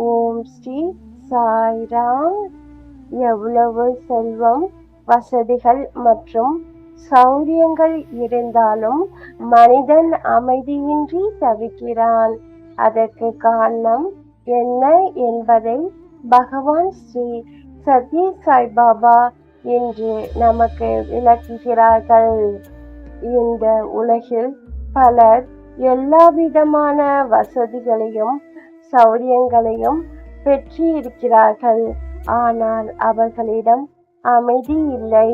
ஓம் ஸ்ரீ சாய்ராம். எவ்வளவு செல்வம், வசதிகள் மற்றும் சௌரியங்கள் இருந்தாலும் மனிதன் அமைதியின்றி தவிக்கிறான். அதற்கு காரணம் என்ன என்பதை பகவான் ஸ்ரீ சத்ய சாய்பாபா இன்று நமக்கு விளக்குகிறார்கள். இந்த உலகில் பலர் எல்லாவிதமான வசதிகளையும் சௌரியங்களையும் பெற்றிருக்கிறார்கள். ஆனால் அவர்களிடம் அமைதி இல்லை.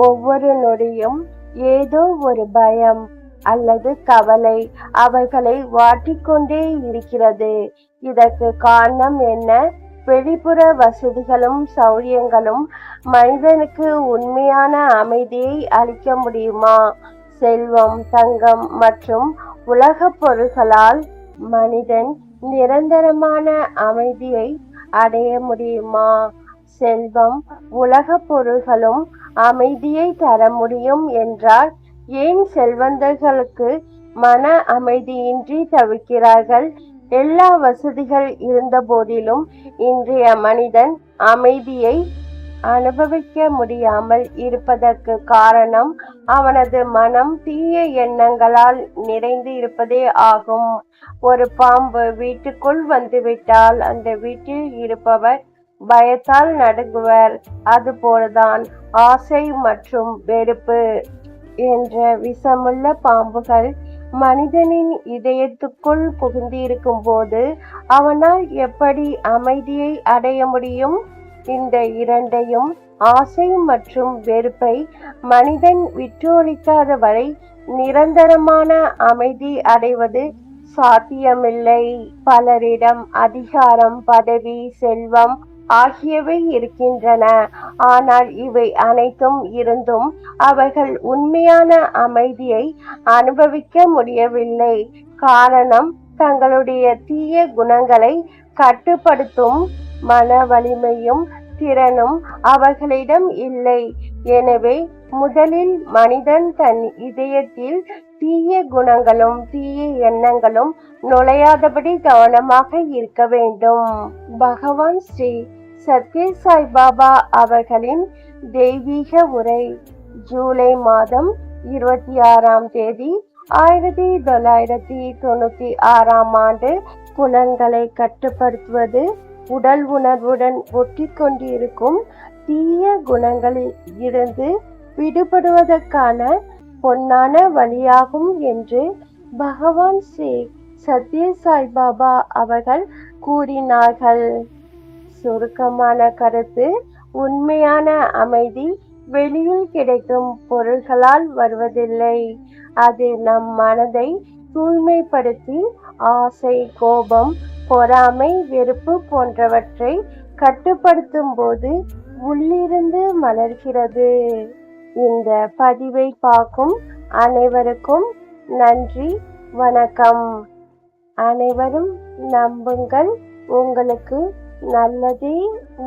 ஒவ்வொரு நொடியும் ஏதோ ஒரு பயம் அல்லது கவலை அவர்களை வாட்டிக்கொண்டே இருக்கிறது. இதற்கு காரணம் என்ன? வெளிப்புற வசதிகளும் சௌரியங்களும் மனிதனுக்கு உண்மையான அமைதியை அளிக்க முடியுமா? செல்வம், தங்கம் மற்றும் உலக பொருள்களால் மனிதன் நிரந்தரமான அமைதியை அடைய முடியுமா? செல்வம், உலக பொருள்களும் அமைதியை தர முடியும் என்றால் ஏன் செல்வந்தர்களுக்கு மன அமைதியின்றி தவிக்கிறார்கள்? எல்லா வசதிகள் இருந்த போதிலும் இன்றைய மனிதன் அமைதியை அனுபவிக்க முடியாமல் இருப்பதற்கு காரணம் அவனது மனம் தீய எண்ணங்களால் நிறைந்து இருப்பதே ஆகும். ஒரு பாம்பு வீட்டுக்குள் வந்துவிட்டால் அந்த வீட்டில் இருப்பவர் பயத்தால் நடுங்குவர். அதுபோலதான் ஆசை மற்றும் வெறுப்பு என்ற விஷமுள்ள பாம்புகள் மனிதனின் இதயத்துக்குள் புகுந்திருக்கும் போது அவனால் எப்படி அமைதியை அடைய முடியும்? இந்த இரண்டையும், ஆசை மற்றும் வெறுப்பை மனிதன் விட்டொழிக்காத வரை நிரந்தரமான அமைதி அடைவது சாத்தியமில்லை. பலரிடம் அதிகாரம், பதவி, செல்வம் ஆகியவை இருக்கின்றன. ஆனால் இவை அனைத்தும் இருந்தும் அவர்கள் உண்மையான அமைதியை அனுபவிக்க முடியவில்லை. காரணம், தங்களுடைய தீய குணங்களை கட்டுப்படுத்தும் மன வலிமையும் திறனும் அவர்களிடம் இல்லை. எனவே முதலில் மனிதன் தன் இதயத்தில் தீய குணங்களும் தீய எண்ணங்களும் நுழையாதபடி கவனமாக இருக்க வேண்டும். பகவான் ஸ்ரீ சத்ய சாய்பாபா அவர்களின் தெய்வீக உரை. ஜூலை மாதம் 26ஆம் தேதி 1996ஆம் ஆண்டு. புலன்களை கட்டுப்படுத்துவது உடல் உணர்வுடன் ஒட்டிக்கொண்டிருக்கும் தீய குணங்களில் இருந்து விடுபடுவதற்கான பொன்னான வழியாகும் என்று பகவான் ஸ்ரீ சத்ய சாய்பாபா அவர்கள் கூறினார்கள். சுருக்கமான கருத்து: உண்மையான அமைதி வெளியில் கிடைக்கும் பொருள்களால் வருவதில்லை. அது நம் மனதை தூய்மைப்படுத்தி ஆசை, கோபம், பொறாமை, வெறுப்பு போன்றவற்றை கட்டுப்படுத்தும் போது உள்ளிருந்து மலர்கிறது. இந்த பதிவை பார்க்கும் அனைவருக்கும் நன்றி, வணக்கம். அனைவரும் நம்புங்கள், உங்களுக்கு நல்லதே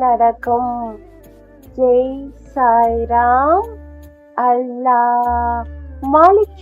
நடக்கும். ஜெய் சாய்ராம். அல்லாஹ் மாலிக்.